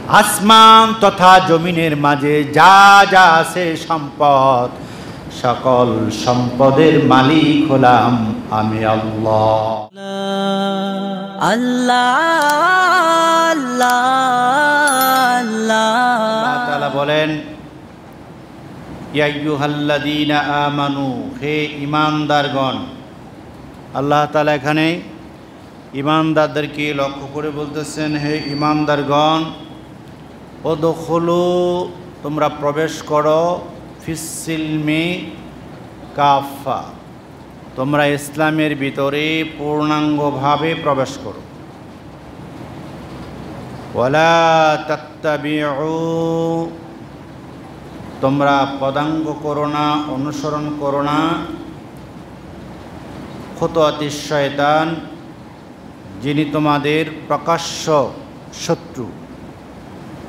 আসমান তথা জমিনের মাঝে যা যা আছে সম্পদ, সকল সম্পদের মালিক হলাম আমি আল্লাহ। আল্লাহ আল্লাহ আল্লাহ তাআলা বলেন, ইয়া আইয়ুহাল্লাযীনা আমানু, হে ঈমানদারগণ। আল্লাহ তাআলা এখানে ঈমানদারদেরকে লক্ষ্য করে বলতেছেন, হে ঈমানদারগণ, উদখুলু, তোমরা প্রবেশ করো, ফিস-সিলমি কাফা, তোমরা ইসলামের ভিতরে পূর্ণাঙ্গভাবে প্রবেশ করো। ওয়ালা তাত্তাবিউ, তোমরা পদাঙ্গ করো না, অনুসরণ করো না খুতুওয়াতিশ শয়তান, যিনি তোমাদের প্রকাশ্য শত্রু।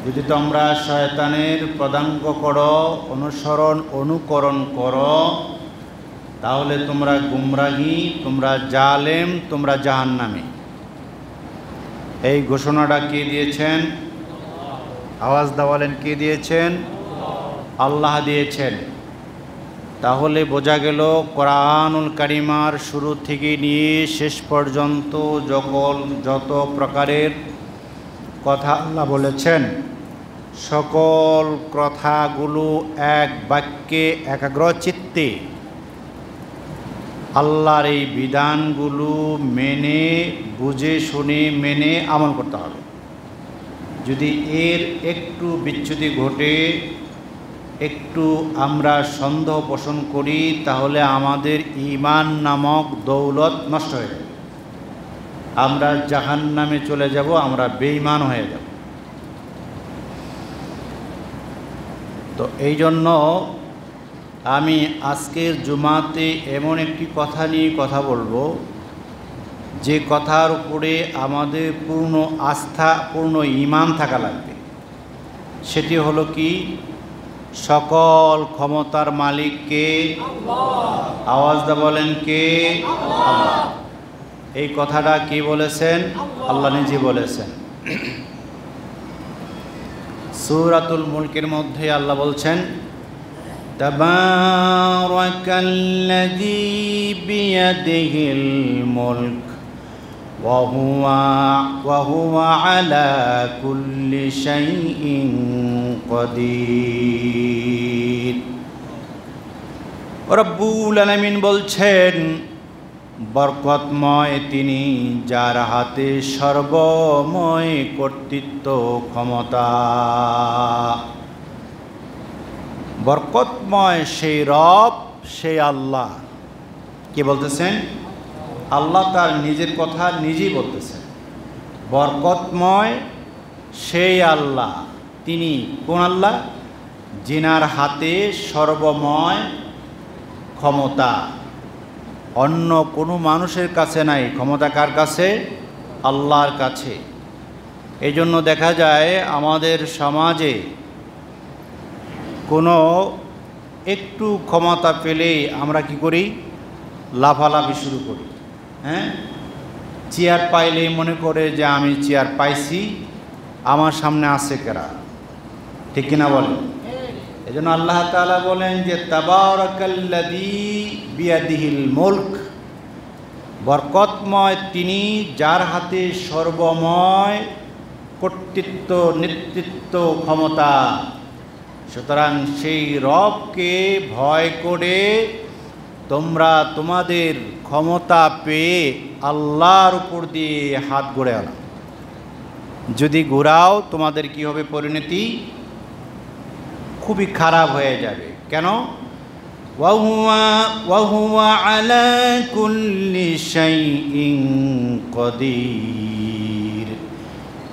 যদি তোমরা শয়তানের পদাঙ্গ করো, অনুকরণ করো, তাহলে তোমরা গুমরাহী, তোমরা জালেম, তোমরা জাহান্নামী। এই ঘোষণাটা কে দিয়েছেন? আওয়াজ দাওয়ালেন, কে দিয়েছেন? আল্লাহ দিয়েছেন। তাহলে বোঝা গেল কোরআনুল কারিমার শুরু থেকে নিয়ে শেষ পর্যন্ত যত প্রকারের কথা আল্লাহ বলেছেন, সকল কথাগুলো এক বাক্যে একাগ্র চিত্তে আল্লাহর এই বিধানগুলো মেনে, বুঝে শুনে মেনে আমল করতে হবে। যদি এর একটু বিচ্যুতি ঘটে, একটু আমরা সন্দেহ পোষণ করি, তাহলে আমাদের ঈমান নামক দৌলত নষ্ট হয়ে যাবে, আমরা জাহান্নামে চলে যাব, আমরা বেঈমান হয়ে যাব। তো এই জন্য আমি আজকের জুমাতে এমন একটি কথা নিয়ে কথা বলবো, যে কথার উপরে আমাদের পূর্ণ আস্থা, পূর্ণ ঈমান থাকা লাগবে। সেটি হলো কি? সকল ক্ষমতার মালিক কে? আল্লাহ। আওয়াজ দা বলেন, কে? আল্লাহ। এই কথাটা কে বলেছেন? আল্লাহ নিজে বলেছেন। সূরাতুল মুলকের মধ্যে আল্লাহ বলছেন, তাবারাকাল্লাযী বিয়াদিহিল মুলক ওয়া হুয়া আলা কুল্লি শাইইন কাদির। রব্বুল আলামিন বলছেন, বরকতময় তিনি, যার হাতে সর্বময় কর্তৃত্ব, ক্ষমতা। বরকতময় সেই রব, সেই আল্লাহ। কে বলতেছেন? আল্লাহ তার নিজের কথা নিজেই বলতেছেন। বরকতময় সেই আল্লাহ, তিনি কোন আল্লাহ? যিনার হাতে সর্বময় ক্ষমতা। অন্য কোনো মানুষের কাছে নাই ক্ষমতা। কার কাছে? আল্লাহর কাছে। এই জন্য দেখা যায় আমাদের সমাজে কোনো একটু ক্ষমতা পেলেই আমরা কি করি? লাফালাফি শুরু করি। হ্যাঁ, চেয়ার পাইলেই মনে করে যে আমি চেয়ার পাইছি, আমার সামনে আছে কেরা। ঠিক কিনা বলেন? এই জন্য আল্লাহ তাআলা বলেন যে তাবারাকাল্লাযী বিয়াদিহিল মুলক, বরকতময় তিনি, যার হাতে সর্বময় কর্তৃত্ব, নেতৃত্ব, ক্ষমতা। সুতরাং সেই রবকে ভয় করে তোমরা তোমাদের ক্ষমতা পেয়ে আল্লাহর উপর দিয়ে হাত ঘুরে আনো। যদি ঘুরাও, তোমাদের কি হবে পরিণতি? খুবই খারাপ হয়ে যাবে। কেন? ওয়া হুয়া আলা কুল্লি শাইইন কাদির,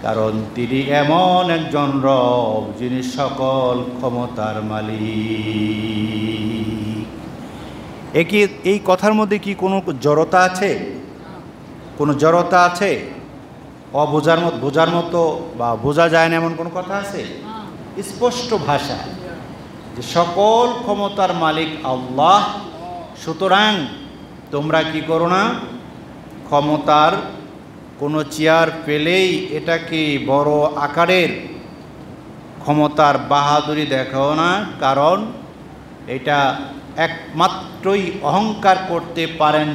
কারণ তিনি এমন একজন রব যিনি সকল ক্ষমতার মালিক। এই কথার মধ্যে কি কোনো জড়তা আছে? কোনো জড়তা আছে? বোঝার মতো বা বোঝা যায় না এমন কোনো কথা আছে? স্পষ্ট ভাষা যে সকল ক্ষমতার মালিক আল্লাহ। সুতরাং তোমরা কি করো না, ক্ষমতার কোনো চেয়ার পেলেই এটাকে বড় আকারের ক্ষমতার বাহাদুরি দেখাও না, কারণ এটা একমাত্রই অহংকার করতে পারেন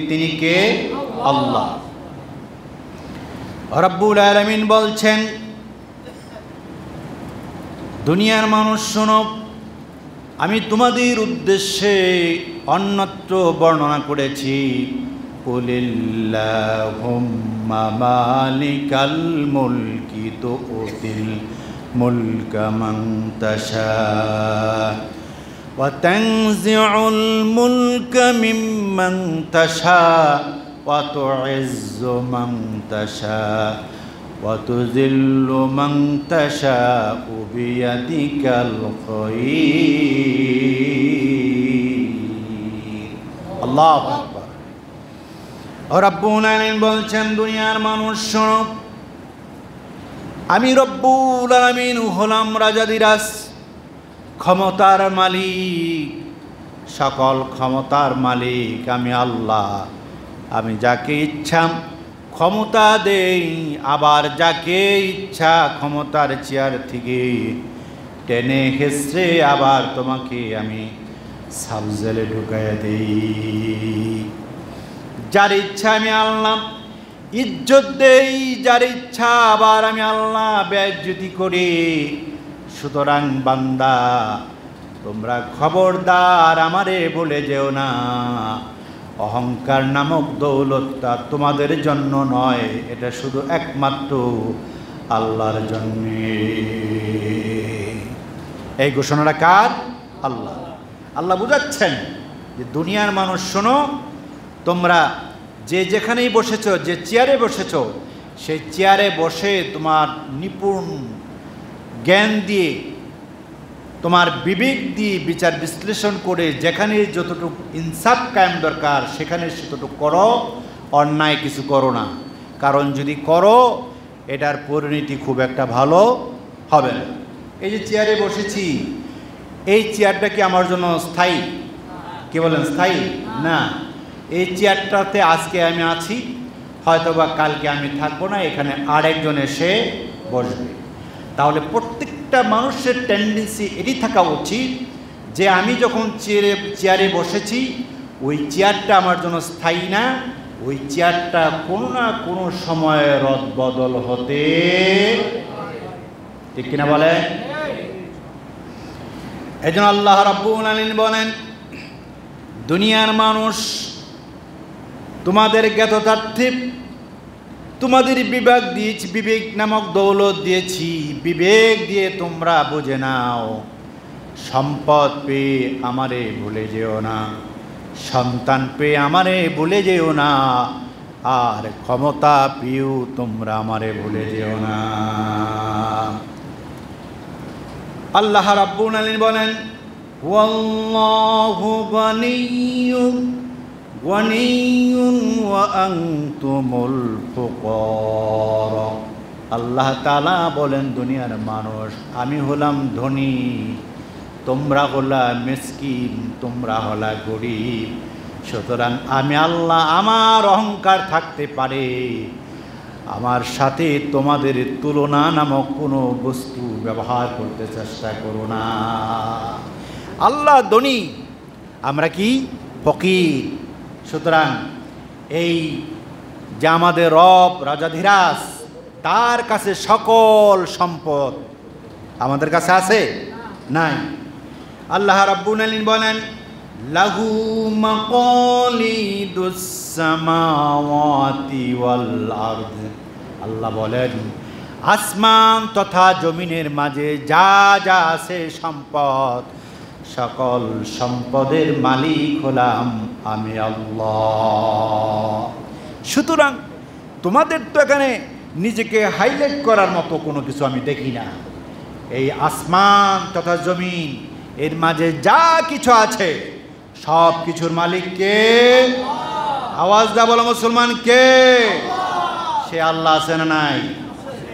তিনি কে? আল্লাহ রব্বুল আলামিন বলছেন, দুনিয়ার মানুষ শোনো, আমি তোমাদের উদ্দেশ্যে অন্যত্র বর্ণনা করেছি, কুলিল্লাহুম্মা মালিকাল মুলকি তুতিল মুলকা মান তাশা ওয়া তানজিউল মুলকা মিম্মান তাশা ওয়া তুইজ্জু মান তাশা ওয়া তুযিল্লু মান তাশাউ বিয়াদিকাল খায়র। আল্লাহু আকবার। রব্বুল আলামিন বলছেন, দুনিয়ার মানুষ শোনো, আমি রব্বুল আলামিন হলাম রাজাদিরাজ, ক্ষমতার মালিক, সকল ক্ষমতার মালিক আমি আল্লাহ। আমি যাকে ইচ্ছা ক্ষমতা দেই, আবার যাকে ইচ্ছা ক্ষমতার চেয়ার থেকে টেনে হেসড়ে আবার তোমাকে আমি সাবজেলে ঢুকাইয়া দেই। যার ইচ্ছা আমি আল্লাহ ইজ্জত দেই, যার ইচ্ছা আবার আমি আল্লাহ বেইজ্জতি করি। সুতরাং বান্দা, তোমরা খবরদার আমারে বলে যেও না অহংকার নামক দৌলতটা তোমাদের জন্য নয়, এটা শুধু একমাত্র আল্লাহর জন্য। এই ঘোষণাটা কার? আল্লাহ। আল্লাহ বুঝাচ্ছেন যে দুনিয়ার মানুষ শোনো, তোমরা যে যেখানেই বসেছ, যে চেয়ারে বসেছ, সেই চেয়ারে বসে তোমার নিপুণ জ্ঞান দিয়ে, তোমার বিবেক দিয়ে বিচার বিশ্লেষণ করে যেখানে যতটুকু ইনসাফ কায়েম দরকার সেখানে সেতটুকু করো, অন্যায় কিছু করো না। কারণ যদি করো এটার পরিণতি খুব একটা ভালো হবে না। এই যে চেয়ারে বসেছি, এই চেয়ারটা কি আমার জন্য স্থায়ী? কে বলেন স্থায়ী? না। এই চেয়ারটাতে আজকে আমি আছি, হয়তোবা কালকে আমি থাকবো না, এখানে আরেকজন এসে বসবে। তাহলে প্রত্যেকটা মানুষের টেন্ডেন্সি এটি থাকা উচিত যে আমি যখন চেয়ারে বসেছি, ওই চেয়ারটা আমার জন্য স্থায়ী না, ওই চেয়ারটা কোনো না কোনো সময়ে রদবদল হতে, ঠিক কিনা বলে? এই জন্য আল্লাহ রাব্বুল আলামিন বলেন, দুনিয়ার মানুষ, তোমাদের জ্ঞাততার্থে তোমাদের বিবেক নামক দৌলত দিয়েছি, বিবেক দিয়ে তোমরা বুঝে নাও। সম্পদ পেয়ে আমারে ভুলে যেও না, সন্তান পেয়ে আমারে ভুলে যেও না, আর ক্ষমতা পেয়েও তোমরা আমারে ভুলে যেও না। আল্লাহ রাব্বুল আলামিন বলেন, ওয়াল্লাহু গনিয়্যুন ওয়া আনতুমুল ফুকারা। আল্লাহ তাআলা বলেন, দুনিয়ার মানুষ, আমি হলাম ধনী, তোমরা হলা মিসকিন, তোমরা হলা গরিব। সুতরাং আমি আল্লাহ, আমার অহংকার থাকতে পারে, আমার সাথে তোমাদের তুলনা নামক কোনো বস্তু ব্যবহার করতে চেষ্টা করো না। আল্লাহ ধনী, আমরা কি ফকির। সুতরাং এই যে আমাদের রব রাজাধিরাজ, তার কাছে সকল সম্পদ আমাদের কাছে আছে নাই। আল্লাহ রাব্বুল আলামিন বলেন, লাহু মাকালিদুস সামাওয়াতি ওয়াল আরদ। আল্লাহ বলেন, আসমান তথা জমিনের মাঝে যা যা আছে সম্পদ, সকল সম্পদের মালিক হলাম আমি আল্লাহ। সুতরাং তোমাদের তো এখানে নিজেকে হাইলাইট করার মতো কোনো কিছু আমি দেখি না। এই আসমান তথা জমিন এর মাঝে যা কিছু আছে সব কিছুর মালিক কে? আওয়াজ দা বলো মুসলমান, কে? সে আল্লাহ আছে না নাই?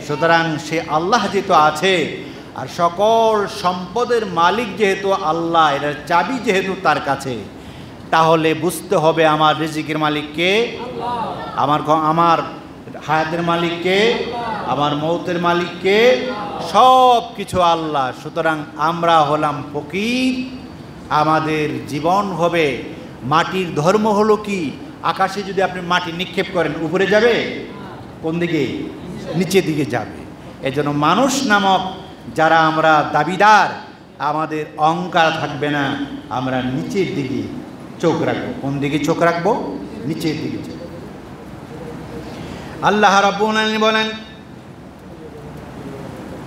সুতরাং সে আল্লাহ যেহেতু আছে, আর সকল সম্পদের মালিক যেহেতু আল্লাহ, এটার চাবি যেহেতু তার কাছে, তাহলে বুঝতে হবে আমার রিজিকের মালিক কে? আমার হায়াতের মালিক কে? আমার মৌতের মালিক কে? সব কিছু আল্লাহ। সুতরাং আমরা হলাম ফকির, আমাদের জীবন হবে মাটির ধর্ম হলো কি? আকাশে যদি আপনি মাটি নিক্ষেপ করেন উপরে যাবে, কোন দিকে? নিচের দিকে যাবে। এজন্য মানুষ নামক যারা আমরা দাবিদার, আমাদের অহংকার থাকবে না, আমরা নিচের দিকে চোখ রাখবো। কোন দিকে চোখ রাখবো? নিচের দিকে। আল্লাহ রাব্বুল আলামিন বলেন,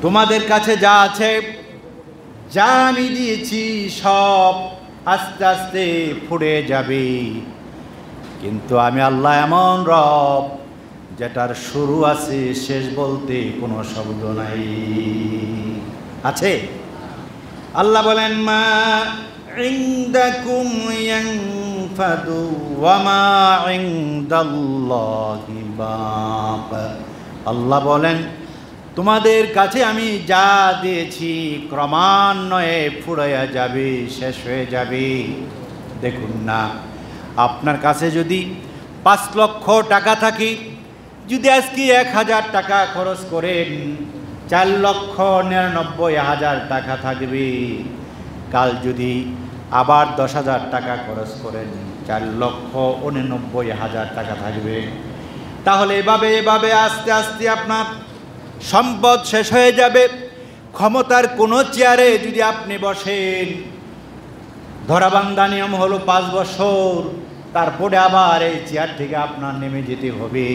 তোমাদের কাছে যা আছে, যা আমি দিয়েছি, সব আস্তে আস্তে ফুরে যাবে। কিন্তু আমি আল্লাহ এমন রব যেটার শুরু আছে, শেষ বলতে কোনো শব্দ নাই। আছে? আল্লাহ বলেন, মা ইনদাকুম ইয়ানফাদু ওয়া মা ইনদাল্লাহি বাক। আল্লাহ বলেন, তোমাদের কাছে আমি যা দিয়েছি ক্রমান্বয়ে ফুরাইয়া যাবে, শেষ হয়ে যাবে। দেখুন না, আপনার কাছে যদি 5 লক্ষ টাকা থাকে, যদি আজকে 1000 টাকা খরচ করেন, 4,99,000 টাকা থাকবে। কাল যদি আবার 10,000 টাকা খরচ করেন, 4,89,000 টাকা থাকবে। তাহলে এভাবে আস্তে আস্তে আপনার সম্পদ শেষ হয়ে যাবে। ক্ষমতার কোনো চেয়ারে যদি আপনি বসেন, ধরাবান্ধা নিয়ম হলো 5 বছর, তারপরে আবার এই চেয়ার থেকে আপনার নেমে যেতে হবে।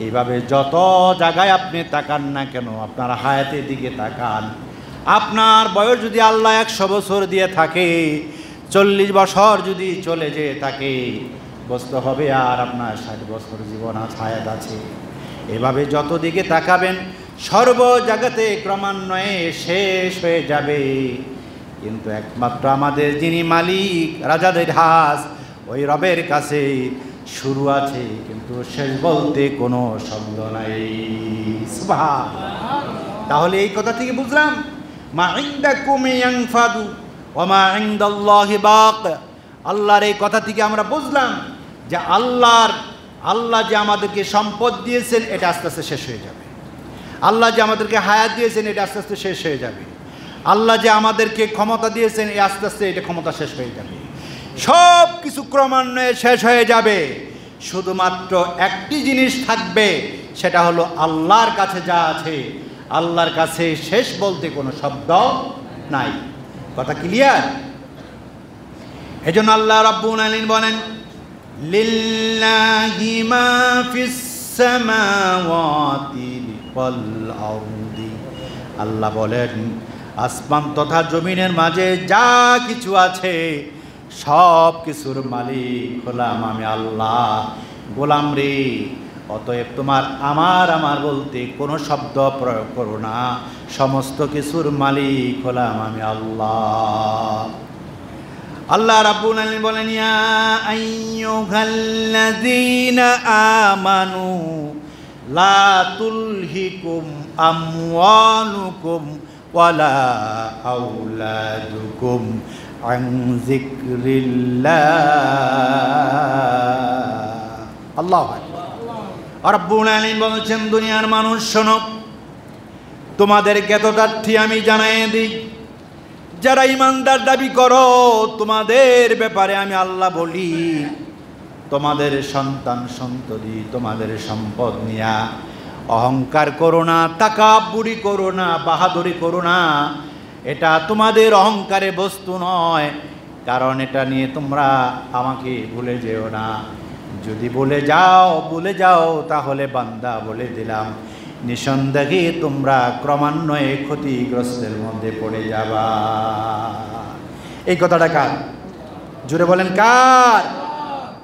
এইভাবে যত জায়গায় আপনি তাকান না কেন, আপনার হায়াতের দিকে তাকান। আপনার বয়স যদি আল্লাহ 100 বছর দিয়ে থাকে, 40 বছর যদি চলে যেয়ে থাকে, বুঝতে হবে আর আপনার 60 বছর জীবন হায়াত আছে। এভাবে যত দিকে তাকাবেন, সর্ব জায়গাতে ক্রমান্বয়ে শেষ হয়ে যাবে। কিন্তু একমাত্র আমাদের যিনি মালিক, রাজাদের হাস, ওই রবের কাছে শুরু আছে, কিন্তু শেষ বলতে কোনো শব্দ নাই। সুবহানাল্লাহ। তাহলে এই কথা থেকে বুঝলাম, মা ইনদাকুম ইয়ানফাদু ওয়া মা ইনদাল্লাহি বাক। আল্লাহর এই কথা থেকে আমরা বুঝলাম যে আল্লাহ যে আমাদেরকে সম্পদ দিয়েছেন, এটা আস্তে আস্তে শেষ হয়ে যাবে। আল্লাহ যে আমাদেরকে হায়াত দিয়েছেন, এটা আস্তে আস্তে শেষ হয়ে যাবে। আল্লাহ যে আমাদেরকে ক্ষমতা দিয়েছেন, এই আস্তে আস্তে এটা ক্ষমতা শেষ হয়ে যাবে। সব কিছু ক্রমান্বয়ে শেষ হয়ে যাবে। শুধুমাত্র একটি জিনিস থাকবে, সেটা হলো আল্লাহর কাছে যা আছে, আল্লাহর কাছে শেষ বলতে কোনো শব্দ নাই। কথা ক্লিয়ার? এজন্য আল্লাহ রাব্বুল আলামিন বলেন, লিল্লাহি মা ফিস সামাওয়াতি ওয়াল আরদি। আল্লাহ বলেন, আসমান তথা জমিনের মাঝে যা কিছু আছে, সব কিছুর মালিক হলাম আমি আল্লাহ। গোলাম রে, অতএব তোমার আমার বলতে কোনো শব্দ প্রয়োগ করো না। সমস্ত কিছুর মালিক হলাম আমি আল্লাহ। আল্লাহ রাব্বুল আলামিন বলেন, ইয়া আইয়ুহাল্লাযীনা আমানু লা তুলহিকুম আমওয়ালুকুম ওয়ালা আওলাদুকুম আন যিকরিল্লাহ। আল্লাহু আকবার। রাব্বুল আলামিন বলেছেন, দুনিয়ার মানুষ শোনো, তোমাদের জ্ঞাতদার্থী আমি জানাই দিই, যারা ইমানদার দাবি করো, তোমাদের ব্যাপারে আমি আল্লাহ বলি, তোমাদের সন্তান সন্ততি, তোমাদের সম্পদ নিয়া অহংকার করো না, তাকাব্বুরি করো না, বাহাদুরি করো না। এটা তোমাদের অহংকারের বস্তু নয়, কারণ এটা নিয়ে তোমরা আমাকে ভুলে যেও না। যদি ভুলে যাও তাহলে বান্দা বলে দিলাম, নিঃসন্দেহে তোমরা ক্রমান্বয়ে ক্ষতিগ্রস্তের মধ্যে পড়ে যাবা। এই কথাটা কার? জুড়ে বলেন কার?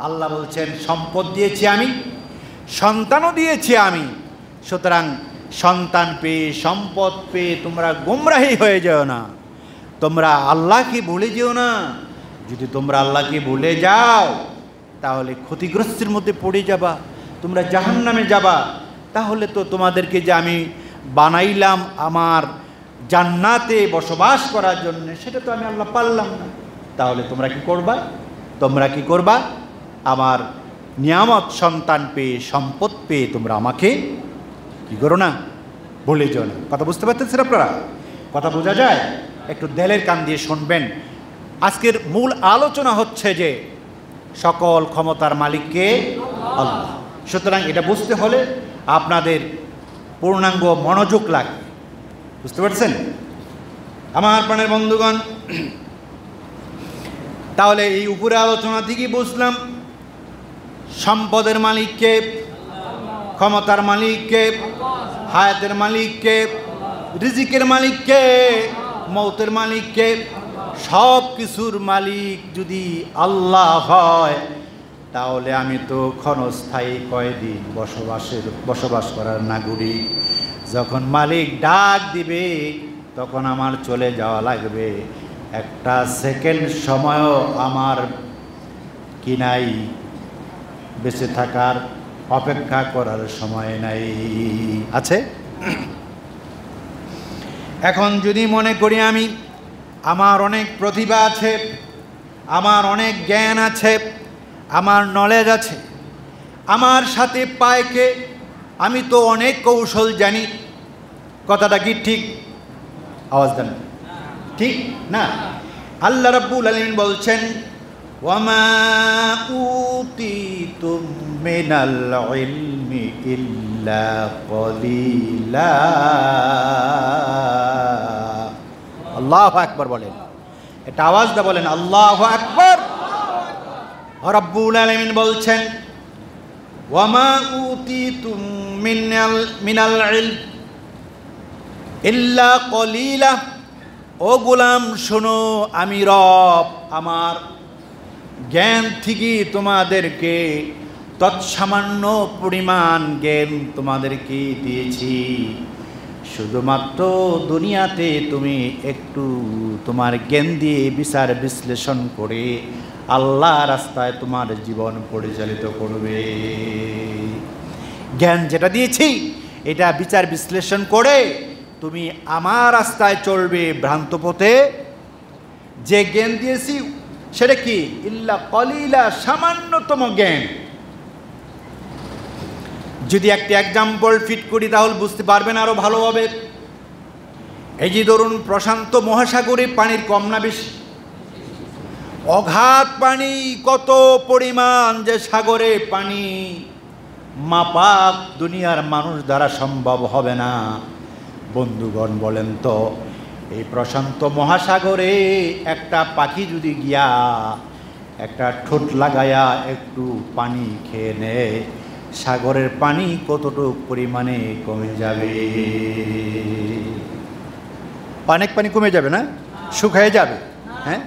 আল্লাহ বলছেন, সম্পদ দিয়েছি আমি, সন্তানও দিয়েছি আমি। সুতরাং সন্তান পেয়ে, সম্পদ পেয়ে তোমরা গোমরাহী হয়ে যেও না, তোমরা আল্লাহকে ভুলে যেও না। যদি তোমরা আল্লাহকে ভুলে যাও, তাহলে ক্ষতিগ্রস্তের মধ্যে পড়ে যাবা, তোমরা জাহান্নামে যাবা। তাহলে তো তোমাদেরকে যে আমি বানাইলাম আমার জান্নাতে বসবাস করার জন্য, সেটা তো আমি আল্লাহ পারলাম না। তাহলে তোমরা কি করবা? আমার নিয়ামত সন্তান পেয়ে, সম্পদ পেয়ে তোমরা আমাকে কি করো না? ভুলে যেও না। কথা বুঝতে পারতেছেন আপনারা? কথা বোঝা যায়? একটু দেলের কান দিয়ে শুনবেন। আজকের মূল আলোচনা হচ্ছে যে সকল ক্ষমতার মালিককে আল্লাহ। সুতরাং এটা বুঝতে হলে আপনাদের পূর্ণাঙ্গ মনোযোগ লাগবে। বুঝতে পারছেন আমার প্রাণের বন্ধুগণ? তাহলে এই উপরে আলোচনা থেকেই বুঝলাম সম্পদের মালিককে, ক্ষমতার মালিককে, হায়াতের মালিককে, রিজিকের মালিককে, মৌতের মালিককে। সব কিছুর মালিক যদি আল্লাহ হয় তাহলে আমি তো ক্ষণস্থায়ী কয়েদি, বসবাস করার নাগরিক। যখন মালিক ডাক দিবে তখন আমার চলে যাওয়া লাগবে। একটা সেকেন্ড সময়ও আমার কি নাই, বেঁচে থাকার অপেক্ষা করার সময় নাই। আছে? এখন যদি মনে করি আমি আমার অনেক প্রতিভা আছে, আমার অনেক জ্ঞান আছে, আমার নলেজ আছে, আমার সাথে পায়কে, আমি তো অনেক কৌশল জানি। কথাটা কি ঠিক? আওয়াজ দেন। ঠিক না? আল্লাহ রাব্বুল আলামিন বলছেন ওয়ামা উতিতুম মিনাল ইলমি ইল্লা কলিলা। আল্লাহু আকবার বলেন। এটা আওয়াজ দিয়ে বলেন আল্লাহু আকবার। রাব্বুল আলামিন বলছেন ওয়ামা উতিতুম মিনাল ইলম ইল্লা কলিলা। ও গোলাম শোনো, আমি রব আমার জ্ঞান থেকে তোমাদেরকে তৎসামান্য পরিমাণ জ্ঞান তোমাদেরকে দিয়েছি। শুধুমাত্র দুনিয়াতে তুমি একটু তোমার জ্ঞান দিয়ে বিচার বিশ্লেষণ করে আল্লাহ রাস্তায় তোমার জীবন পরিচালিত করবে। জ্ঞান যেটা দিয়েছি এটা বিচার বিশ্লেষণ করে তুমি আমার রাস্তায় চলবে ভ্রান্ত পথে। যে জ্ঞান দিয়েছি সেটা কি? ইল্লা কলিলা, সামান্যতম জ্ঞান। যদি একটা এক্সাম্পল ফিট করি তাহলে বুঝতে পারবেন আরো ভালোভাবে। এই যে ধরুন প্রশান্ত মহাসাগরে পানির কম না বেশি? অগাধ পানি, কত পরিমাণ যে সাগরে পানি মাপা দুনিয়ার মানুষ দ্বারা সম্ভব হবে না। বন্ধুগণ বলেন তো, এই প্রশান্ত মহাসাগরে একটা পাখি যদি গিয়া একটা ঠোঁট লাগায়া একটু পানি খেয়ে নেয়, সাগরের পানি কতটুকু পরিমাণে কমে যাবে? অনেক পানি কমে যাবে না? শুকিয়ে যাবে। হ্যাঁ,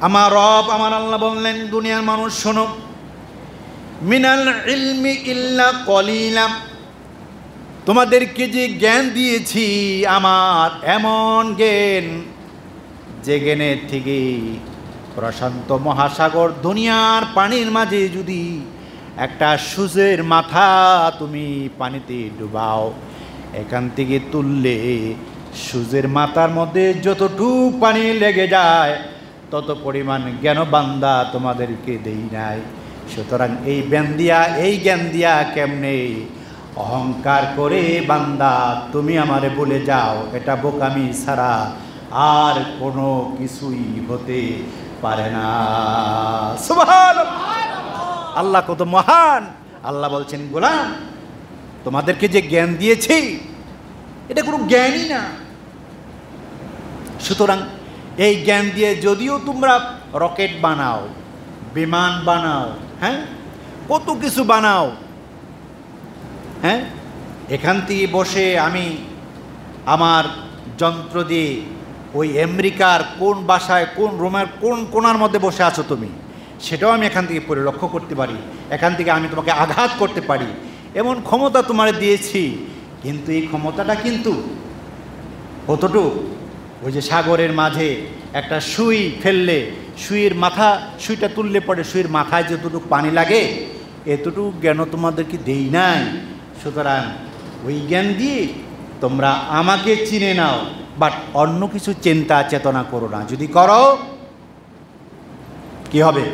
আমার রব আমার আল্লাহ বললেন দুনিয়ার মানুষ শোনো, মিনাল ইলমি ইল্লা কলিলা। তোমাদেরকে যে জ্ঞান দিয়েছি আমার এমন জ্ঞান যে জ্ঞানের থেকে প্রশান্ত মহাসাগর দুনিয়ার পানির মাঝে যদি একটা সূর্যের মাথা তুমি পানিতে ডুবাও, এখান থেকে তুললে সূর্যের মাথার মধ্যে যতটুকু পানি লেগে যায় তত পরিমাণ জ্ঞান বান্দা তোমাদেরকে দেই নাই। সুতরাং এই জ্ঞান দিয়া কেমনে অহংকার করে বান্দা তুমি আমারে বলে যাও, এটা বোকামি ছাড়া আর কোনো কিছুই হতে পারে না। সুবহানাল্লাহ, আল্লাহ কত মহান। আল্লাহ বলছেন গোলাম তোমাদেরকে যে জ্ঞান দিয়েছি এটা কোনো জ্ঞানই না। সুতরাং এই জ্ঞান দিয়ে যদিও তোমরা রকেট বানাও, বিমান বানাও, হ্যাঁ কত কিছু বানাও, হ্যাঁ এখান থেকে বসে আমি আমার যন্ত্র দিয়ে ওই আমেরিকার কোন বাসায়, কোন রোমের কোন কোণার মধ্যে বসে আছো তুমি, সেটাও আমি এখান থেকে পরিলক্ষ্য করতে পারি। এখান থেকে আমি তোমাকে আঘাত করতে পারি, এমন ক্ষমতা তোমার দিয়েছি। কিন্তু এই ক্ষমতাটা কিন্তু কতটুকু? ওই যে সাগরের মাঝে একটা সুই ফেললে সুইটা তুললে পরে সুইয়ের মাথায় যতটুকু পানি লাগে এতটুকু জ্ঞান তোমাদেরকে দেই নাই। সুতরাং ওই জ্ঞান দিয়ে তোমরা আমাকে চিনে নাও, বাট অন্য কিছু চিন্তা চেতনা করো না। যদি করো কি হবে?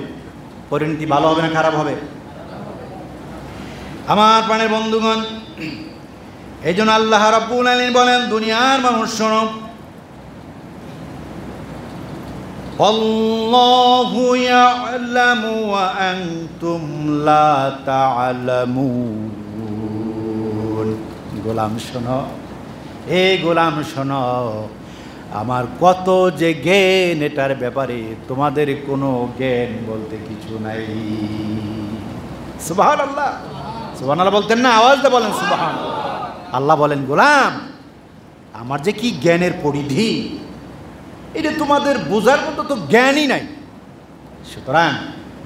পরিণতি ভালো হবে না খারাপ হবে? আমার প্রাণের বন্ধুগণ, এই জন্য আল্লাহ রাব্বুল আলামিন বলেন, দুনিয়ার মানুষ শোনো, আল্লাহু ইয়ালামু ওয়া আনতুম লা তা'লামুন। গোলাম শোনো, এই গোলাম শোনো, আমার কত যে জ্ঞান এটার ব্যাপারে তোমাদের কোনো জ্ঞান বলতে কিছু নাই। সুবহানাল্লাহ, সুবহানাল্লাহ বলতেন না? আওয়াজ দিয়ে বলেন সুবহানাল্লাহ। আল্লাহ বলেন, গোলাম আমার যে কি জ্ঞানের পরিধি, এটা তোমাদের বোঝার মতো তো জ্ঞানই নাই। সুতরাং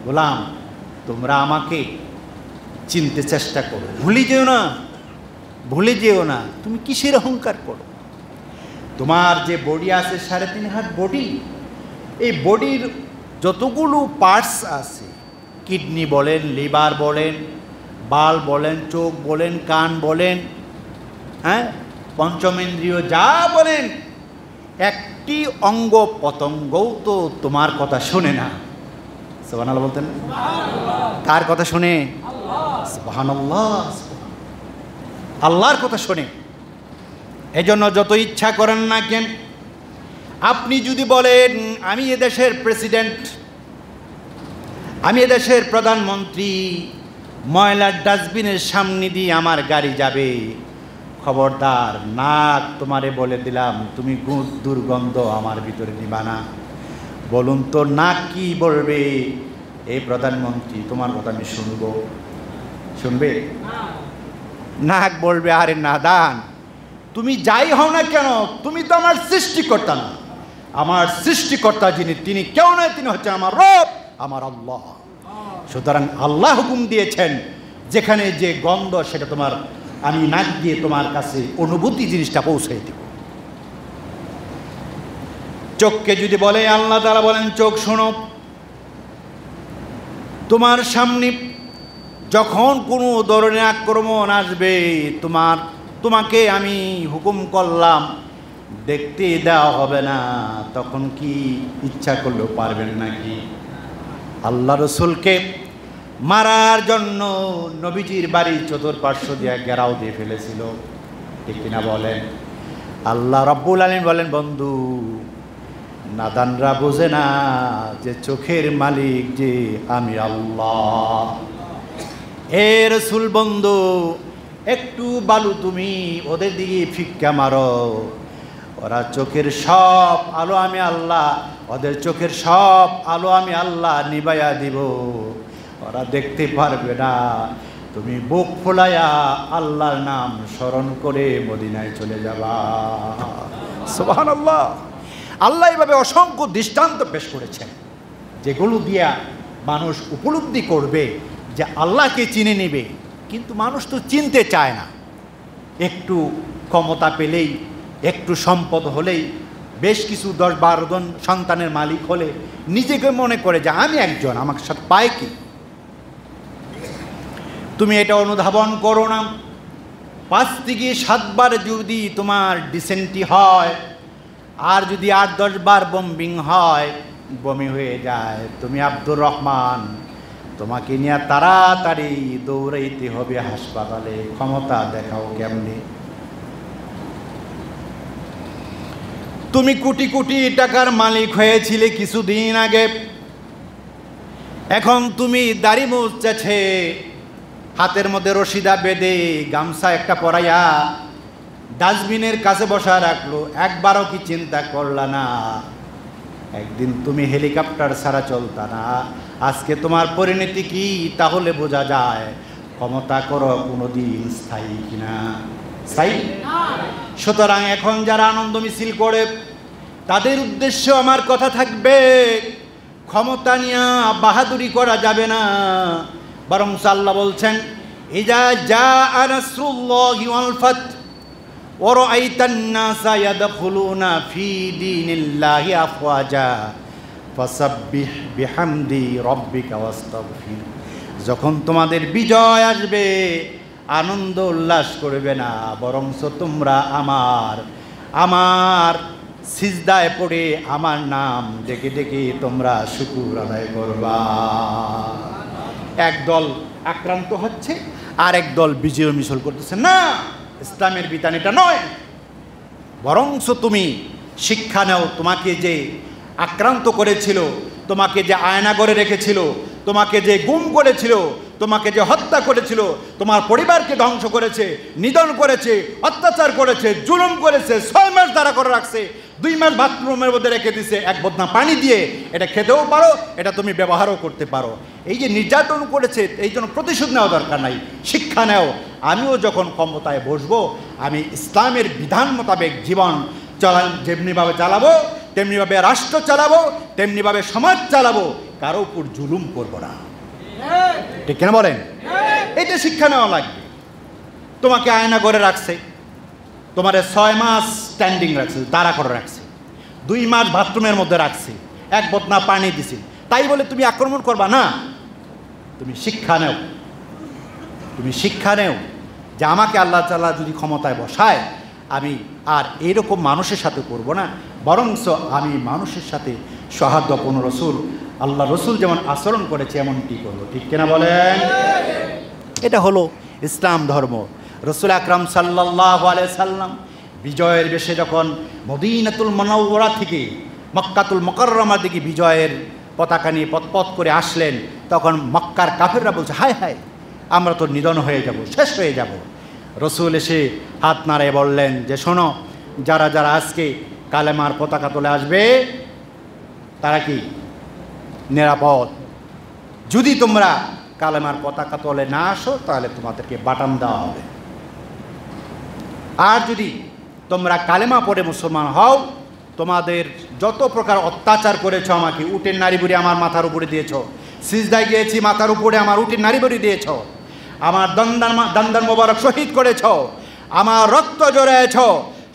গোলাম, তোমরা আমাকে চিনতে চেষ্টা করো, ভুলে যেও না, ভুলে যেও না তুমি কিসের অহংকার করো। তোমার যে বডি আছে 3.5 হাত বডি, এই বডির যতগুলো পার্টস আছে, কিডনি বলেন, লিভার বলেন, বাল বলেন, চোখ বলেন, কান বলেন, হ্যাঁ, পঞ্চমেন্দ্রিয় যা বলেন, একটি অঙ্গ পতঙ্গও তো তোমার কথা শোনে না। সুবহানাল্লাহ বলতেন? কার কথা শোনে? সুবহানাল্লাহ, আল্লাহর কথা শোনে। এজন্য যত ইচ্ছা করেন না কেন, আপনি যদি বলেন আমি এদেশের প্রেসিডেন্ট, আমি এদেশের প্রধানমন্ত্রী, ময়লার ডাস্টবিনের সামনে দিয়ে আমার গাড়ি যাবে, খবরদার, নাক তোমারে বলে দিলাম, তুমি দুর্গন্ধ আমার ভিতরে নিবা না। বলুন তো নাক কি বলবে? এই প্রধানমন্ত্রী তোমার কথা আমি শুনবো? শুনবে? নাক বলবে, আরে নাদান, তুমি যাই হও না কেন, তুমি তো আমার সৃষ্টিকর্তা না। আমার সৃষ্টিকর্তা যিনি, তিনি কেউ নয়, তিনি হচ্ছে আমার রব, আমার আল্লাহ। সুতরাং আল্লাহ হুকুম দিয়েছেন, যেখানে যে গন্ধ সেটা তোমার, আমি নাক দিয়ে তোমার কাছে অনুভূতি জিনিসটা পৌঁছে দেব। চোখকে যদি বলে, আল্লাহ তাআলা বলেন, চোখ শোনো, তোমার সামনে যখন কোনো ধরনের আক্রমণ আসবে, তোমাকে আমি হুকুম করলাম দেখতে দেওয়া হবে না, তখন কি ইচ্ছা করলেও পারবেন নাকি? আল্লাহ রসুলকে মারার জন্য নবীজির বাড়ি চতুর্পার্শ্ব দিয়ে ঘেরাও দিয়ে ফেলেছিল, ঠিক কিনা বলেন? আল্লাহ রাব্বুল আলামিন বলেন, বন্ধু, নাদানরা বোঝে না যে চোখের মালিক যে আমি আল্লাহ। এ রসুল বন্ধু, একটু বালু তুমি ওদের দিকে ফিক্কা মারো, ওরা চোখের সব আলো আমি আল্লাহ, ওদের চোখের সব আলো আমি আল্লাহ নিবাইয়া দিব, ওরা দেখতে পারবে না। তুমি বুক ফোলাইয়া আল্লাহর নাম স্মরণ করে মদিনায় চলে যাবা। সুবহানাল্লাহ। আল্লাহ এভাবে অসংখ্য দৃষ্টান্ত পেশ করেছেন, যেগুলো দিয়া মানুষ উপলব্ধি করবে যে আল্লাহকে চিনে নেবে। কিন্তু মানুষ তো চিনতে চায় না। একটু ক্ষমতা পেলেই, একটু সম্পদ হলেই, বেশ কিছু 10-12 জন সন্তানের মালিক হলে নিজেকে মনে করে যে আমি একজন, আমার সাথে পায় কি? তুমি এটা অনুধাবন করো না, 5 থেকে 7 বার যদি তোমার ডিসেন্টি হয়, আর যদি 8-10 বার বম্বিং হয়, বমি হয়ে যায়, তুমি আব্দুর রহমান, তোমাকে নিয়ে তাড়াতাড়ি দৌড়াইতে হবে হাসপাতালে। ক্ষমতা দেখাও কেমনি? তুমি কোটি কোটি টাকার মালিক হয়েছিলে কিছুদিন আগে, এখন তুমি দাড়ি মুছছে, হাতের মধ্যে রশিদা বেঁধে গামছা একটা পরাইয়া ডাস্টবিনের কাছে বসা রাখলো, একবারও কি চিন্তা করলা না একদিন তুমি হেলিকপ্টার ছাড়া চলতা না? আজকে তোমার পরিণতি কি? তাহলে বোঝা যায় ক্ষমতা করো কোনোদিন স্থায়ী কিনা। স্থায়ী। সুতরাং এখন যারা আনন্দ মিছিল করে, তাদের উদ্দেশ্য আমার কথা থাকবে, ক্ষমতা নিয়ে বাহাদুরি করা যাবে না, বরং আল্লাহ বলছেন, ইজা জাআ নাসরুল্লাহি ওয়াল ফাত ওয়া রাআইতান নাসা ইয়াদখুলুনা ফি দীনিল্লাহি আফওয়াজা ফাসাব্বিহ বিহামদি রাব্বিকা ওয়াস্তাগফির। যখন তোমাদের বিজয় আসবে, আনন্দ উল্লাস করবে না, বরং তোমরা আমার সিজদায় পড়ে আমার নাম ডেকে ডেকে তোমরা শুকর আদায় করবা। একদল আক্রান্ত হচ্ছে, আর একদল বিজয় মিছিল করতেছে। না, ইসলামের বিধান এটা নয়। বরঞ্চ তুমি শিক্ষা নাও, তোমাকে যে আক্রান্ত করেছিল, তোমাকে যে আয়না করে রেখেছিল, তোমাকে যে গুম করেছিল, তোমাকে যে হত্যা করেছিল, তোমার পরিবারকে ধ্বংস করেছে, নিধন করেছে, অত্যাচার করেছে, জুলুম করেছে, 6 মাস দ্বারা করে রাখছে, 2 মাস বাথরুমের মধ্যে রেখে দিছে এক বদনা পানি দিয়ে, এটা খেতেও পারো, এটা তুমি ব্যবহারও করতে পারো। এই যে নির্যাতন করেছে, এই জন্য প্রতিশোধ নেওয়া দরকার নাই, শিক্ষা নেও। আমিও যখন ক্ষমতায় বসবো, আমি ইসলামের বিধান মোতাবেক জীবন যেমনিভাবে চালাবো, তেমনিভাবে রাষ্ট্র চালাবো, তেমনিভাবে সমাজ চালাবো, কারো উপর জুলুম করবো না। ঠিক কেন বলেন? এটা শিক্ষা নেওয়া লাগবে। তোমাকে আয়না করে রাখছে, তোমার 6 মাস স্ট্যান্ডিং রাখছে, দাঁড়া করে রাখছে, 2 মাস বাথরুমের মধ্যে রাখছে, এক বদনা পানি দিছে, তাই বলে তুমি আক্রমণ করবা না। তুমি শিক্ষা নেও, তুমি শিক্ষা নেও যে আমাকে আল্লাহ তাআলা যদি ক্ষমতায় বসায়, আমি আর এরকম মানুষের সাথে করব না, বরঞ্চ আমি মানুষের সাথে সহায়তাপূর্ণ রসুল, আল্লাহ রসুল যেমন আচরণ করেছে এমনটি করবো। ঠিক কিনা বলেন? এটা হলো ইসলাম ধর্ম। রসুল আকরাম সাল্লাল্লাহু আলাইহি সাল্লাম বিজয়ের বেশে যখন মদিনাতুল মুনাওয়ারা থেকে মক্কাতুল মুকাররমা দিকে বিজয়ের পতাকা নিয়ে পথ করে আসলেন, তখন মক্কার কাফেররা বলছে, হায় হায়, আমরা তো নিধন হয়ে যাব, শেষ হয়ে যাব। রসুল এসে হাত নাড়ায় বললেন যে শোনো, যারা যারা আজকে কালেমার পতাকা তুলে আসবে তারা কি নিরাপদ। যদি তোমরা কালেমার পতাকা তোলে না আসো, তাহলে তোমাদেরকে বাটাম দেওয়া হবে। আর যদি তোমরা কালেমা পড়ে মুসলমান হও, তোমাদের যত প্রকার অত্যাচার করেছ, আমাকে উটের নারী বুড়ি আমার মাথার উপরে দিয়েছ, সিজদায় গিয়েছি মাথার উপরে আমার উটের নারী বুড়ি দিয়েছ, আমার দন্দান মোবারক শহীদ করেছ, আমার রক্ত জড়িয়েছ,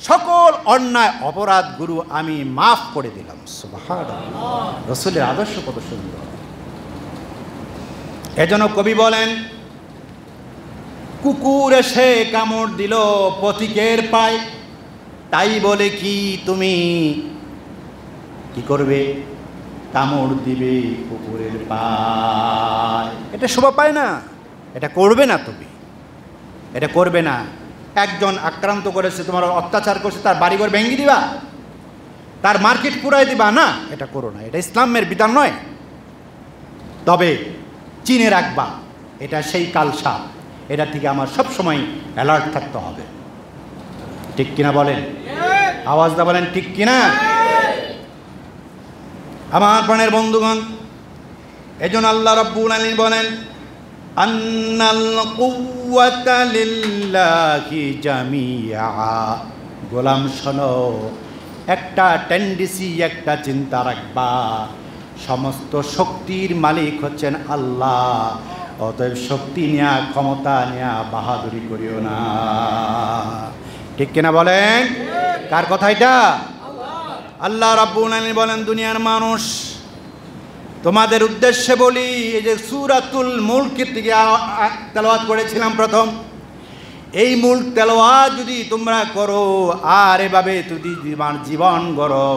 সকল অন্যায় অপরাধ গুরু আমি মাফ করে দিলাম। সুবহানাল্লাহ। রাসূলের আদর্শ কত সুন্দর। এজন্য কবি বলেন, কুকুর এসে কামড় দিল পথিকের পায়, তাই বলে কি তুমি কি করবে? কামড় দিবে কুকুরের পায়। এটা শোভা পায় না, এটা করবে না, তুমি এটা করবে না। একজন আক্রান্ত করেছে, তোমার অত্যাচার করছে, তার বাড়িঘর ভেঙে দিবা, তার মার্কেট পুরাই দিবা না, এটা করো না। এটা ইসলামের বিধান নয়। তবে চিনে রাখবা, এটা সেই কালসাপ, এটা থেকে আমার সবসময় অ্যালার্ট থাকতে হবে। ঠিক কিনা বলেন? আওয়াজটা বলেন ঠিক কিনা? আমার প্রাণের বন্ধুগণ, এজন্য আল্লাহ রাব্বুল আলামিন বলেন, আন্নাল কুওয়াতা লিল্লাহি জামিআ। গোলাম শোনো, একটা টেন্ডেন্সি, একটা চিন্তা রাখবা, সমস্ত শক্তির মালিক হচ্ছেন আল্লাহ। অতএব শক্তি নেয়া, ক্ষমতা নেয়া বাহাদুরি করিও না। ঠিক কিনা বলেন? কার কথা এটা? আল্লাহ রাব্বুল আলামিন বলেন, দুনিয়ার মানুষ, তোমাদের উদ্দেশ্যে বলি, এই যে সূরাতুল মুলকের থেকে তেলাওয়াত করেছিলাম প্রথম, এই মুলক তেলাওয়াত যদি তোমরা করো আর এভাবে যদি জীবন গড়ো,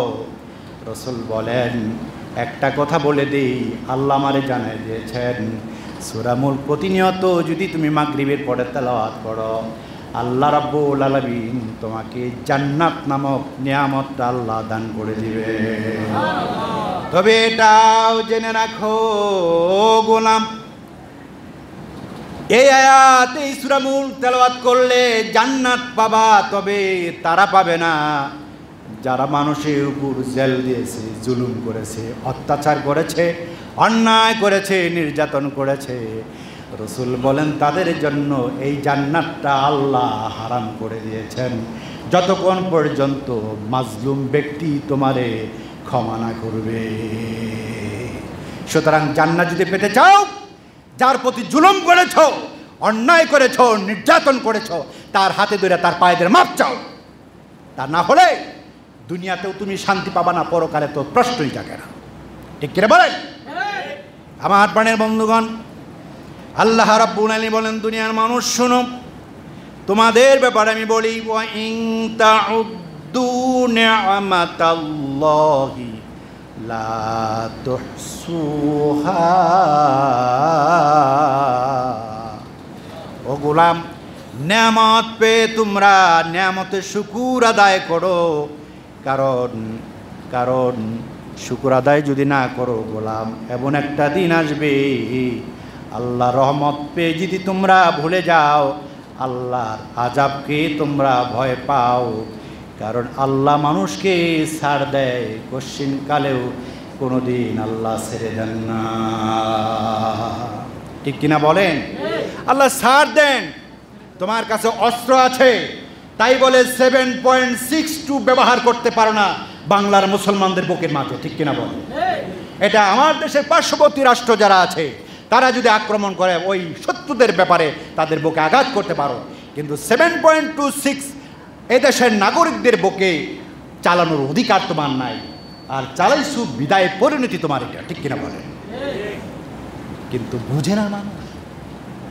রাসূল বলেন একটা কথা বলে দেই, আল্লাহ আমারে জানাই দিয়েছেন, সূরা মুলক প্রতিনিয়ত যদি তুমি মাগরিবের পরে তেলাওয়াত করো, আল্লাহ রাব্বুল আলামিন তোমাকে জান্নাত নামক নিয়ামতটা আল্লাহ দান করে দিবে। তবে এটাও জেনে রাখো গোলাম, এই আয়াত, এই সূরা মুলক তেলাওয়াত করলে জান্নাত পাবা, তবে তারা পাবে না যারা মানুষের উপর জেল দিয়েছে, জুলুম করেছে, অত্যাচার করেছে, অন্যায় করেছে, নির্যাতন করেছে। রাসূল বলেন তাদের জন্য এই জান্নাতটা আল্লাহ হারাম করে দিয়েছেন, যতক্ষণ পর্যন্ত মাজলুম ব্যক্তি তোমারে ক্ষমা না করবে। সুতরাং জান্নাত যদি পেতে চাও, যার প্রতি জুলুম করেছ, অন্যায় করেছ, নির্যাতন করেছ, তার হাতে ধরে তার পায়ে ধরে মাপ চাও। তা না হলে দুনিয়াতেও তুমি শান্তি পাবা না, পরকালে তো প্রশ্নই জাগে না। ঠিক কিনা বলেন? আমার প্রাণের বন্ধুগণ, আল্লাহ রাব্বুল আলামিন বলেন, দুনিয়ার মানুষ শোনো, তোমাদের ব্যাপারে আমি বলি, ওয়া ইন তাউদ্দু নি'মাতাল্লাহি লা তুহসুহা। ও গোলাম, নেয়ামত পেয়ে তোমরা নেয়ামতের শুকুর আদায় করো, কারণ কারণ শুকুর আদায় যদি না করো গোলাম, এমন একটা দিন আসবে আল্লাহ রহমত পেয়ে যদি তোমরা ভুলে যাও, আল্লাহর আযাবকে তোমরা ভয় পাও। কারণ আল্লাহ মানুষকে ছাড় দেয়, কশ্চিন কালেও কোনো দিন আল্লাহ ছেড়ে দেন না। ঠিক কিনা বলেন? আল্লাহ ছাড় দেন। তোমার কাছে অস্ত্র আছে তাই বলে 7.62 ব্যবহার করতে পারো না বাংলার মুসলমানদের বুকের মাঝে। ঠিক কিনা বলেন? এটা আমার দেশের পার্শ্ববর্তী রাষ্ট্র যারা আছে তারা যদি আক্রমণ করে ওই শত্রুদের ব্যাপারে তাদের বুকে আঘাত করতে পারো, কিন্তু 7.26 এদেশের নাগরিকদের বুকে চালানোর অধিকার তোমার নাই। আর চালাইছু বিদায় পরিণতি তোমার এটা। ঠিক কিনা বলেন? কিন্তু বুঝে না মানুষ।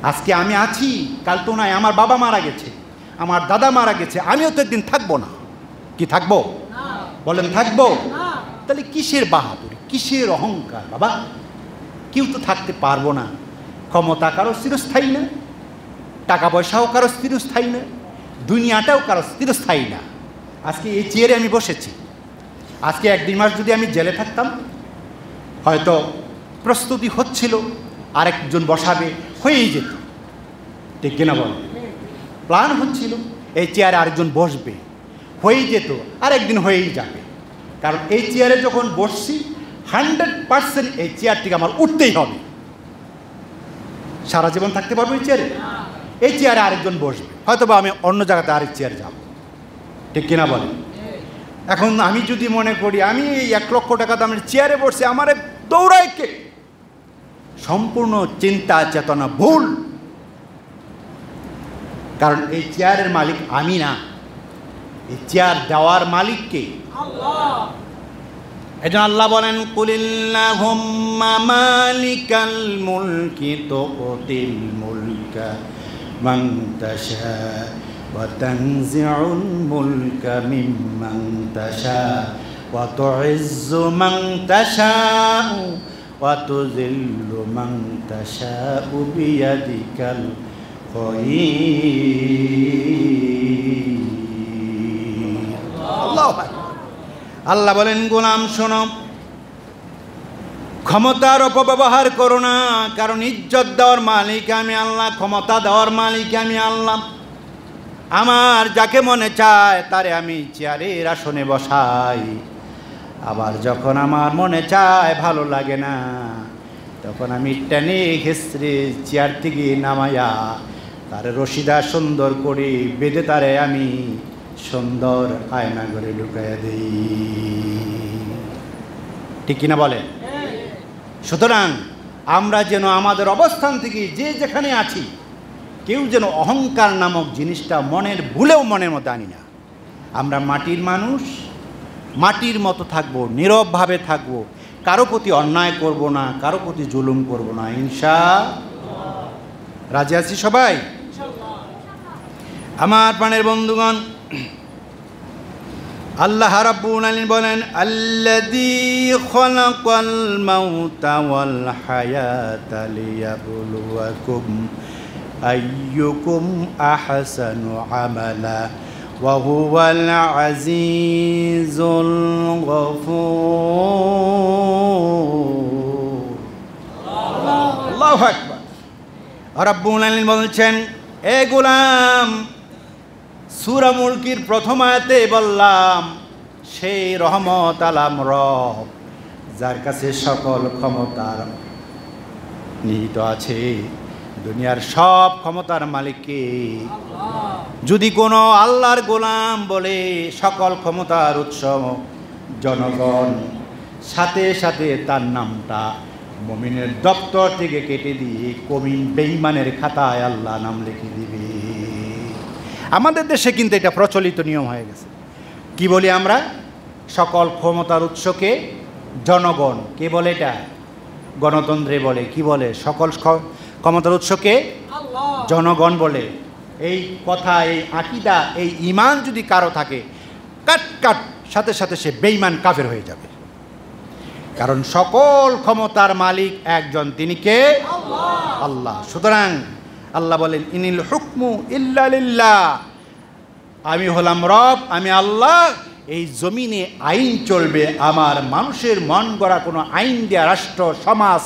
আজকে আমি আছি, কাল তো নাই। আমার বাবা মারা গেছে, আমার দাদা মারা গেছে, আমিও তো একদিন থাকবো না। কি থাকবো? বলেন থাকবো? তাহলে কিসের বাহাদুরি, কিসের অহংকার? বাবা, কেউ তো থাকতে পারবো না। ক্ষমতা কারো চিরস্থায়ী না, টাকা পয়সাও কারো চিরস্থায়ী না, দুনিয়াটাও কারো চিরস্থায়ী না। আজকে এই চেয়ারে আমি বসেছি, আজকে 1-2 মাস যদি আমি জেলে থাকতাম, হয়তো প্রস্তুতি হচ্ছিল আরেকজন বসাবে, হয়েই যেত। ঠিক কিনা বল? প্ল্যান হচ্ছিল এই চেয়ারে আরেকজন বসবে, হয়েই যেত, আর একদিন হয়েই যাবে। কারণ এই চেয়ারে যখন বসছি 100% এই চেয়ারটিকে আমার উঠতেই হবে। সারা জীবন থাকতে পারবো এই চেয়ারে? এই চেয়ারে আরেকজন বসবে, হয়তো বা আমি অন্য জায়গাতে আরেক চেয়ারে যাব। ঠিক কিনা বলেন? এখন আমি যদি মনে করি আমি এই 1 লক্ষ টাকা দামের চেয়ারে বসছি, আমার দৌড়ায় কে? সম্পূর্ণ চিন্তা চেতনা ভুল। কারণ এই চেয়ারের মালিক আমি না, এই চেয়ার দেওয়ার মালিক কে? আল্লাহ। এজন্য আল্লাহ বলেন, কুলিল্লাহুম্মা মালিকাল মুলকি তুতিল মুলকা মান তাশা ওয়া তানজিউল মুলকা মিম্মান তাশা ওয়া তুইজ্জু মান তাশা ওয়া তুযিল্লু মান তাশা বিয়াদিকাল খায়র। আল্লাহু আকবার। আল্লাহ বলেন, গোলাম শোনো, ক্ষমতার অপব্যবহার করো না। কারণ ইজ্জত দেওয়ার মালিক আমি আল্লাহ, ক্ষমতা দেওয়ার মালিক আমি আল্লাহ। আমার যাকে মনে চায় তারে আমি চেয়ারের আসনে বসাই, আবার যখন আমার মনে চায় ভালো লাগে না তখন আমি টেনে হেসড়ে চেয়ার থেকে নামাইয়া তারে রশিদা সুন্দর করে বেঁধে তারে আমি সুন্দর আয়না ঘরে ঢুকাইয়া দিই। ঠিক কিনা বলে? সুতরাং আমরা যেন আমাদের অবস্থান থেকে যে যেখানে আছি, কেউ যেন অহংকার নামক জিনিসটা মনের ভুলেও মনের মধ্যে আনি না। আমরা মাটির মানুষ, মাটির মতো থাকবো, নীরবভাবে থাকবো, কারো প্রতি অন্যায় করব না, কারো প্রতি জুলুম করব না। ইনশাআল্লাহ। রাজি আছি সবাই? আমার প্রাণের বন্ধুগণ, আল্লাহ রাব্বুল আলামিন বলেন, আল্লাযী খালাকাল মাউতা ওয়াল হায়াতা লিয়াবলুয়াকুম আইয়ুকুম আহসানু আমালা ওয়া হুয়াল আজিজুল গফুর। আল্লাহু আকবার। রাব্বুল আলামিন বলছেন, এ গোলাম, সূরা মুলকির প্রথম আয়াতে বললাম সেই রহমত আলাম রব, যার কাছে সকল ক্ষমতার নিহিত আছে। দুনিয়ার সব ক্ষমতার মালিককে যদি কোনো আল্লাহর গোলাম বলে, সকল ক্ষমতার উৎস জনগণ, সাথে সাথে তার নামটা মুমিনের দপ্তর থেকে কেটে দিয়ে কবিন বেঈমানের খাতায় আল্লাহ নাম লিখে দিবে। আমাদের দেশে কিন্তু এটা প্রচলিত নিয়ম হয়ে গেছে। কি বলি আমরা? সকল ক্ষমতার উৎসকে জনগণ। কে বলে এটা? গণতন্ত্রে বলে। কি বলে? সকল ক্ষমতার উৎসকে জনগণ বলে। এই কথা, এই আকীদা, এই ঈমান যদি কারো থাকে, কাট কাট সাথে সাথে সে বেঈমান কাফের হয়ে যাবে। কারণ সকল ক্ষমতার মালিক একজন, তিনি কে? আল্লাহ। সুতরাং আল্লাহ বলেন ইনিল হুকমু ইল্লা লিল্লাহ, আমি হলাম রব, আমি আল্লাহ। এই জমিনে আইন চলবে আমার, মানুষের মন গড়া কোনো আইন দেয়া রাষ্ট্র, সমাজ,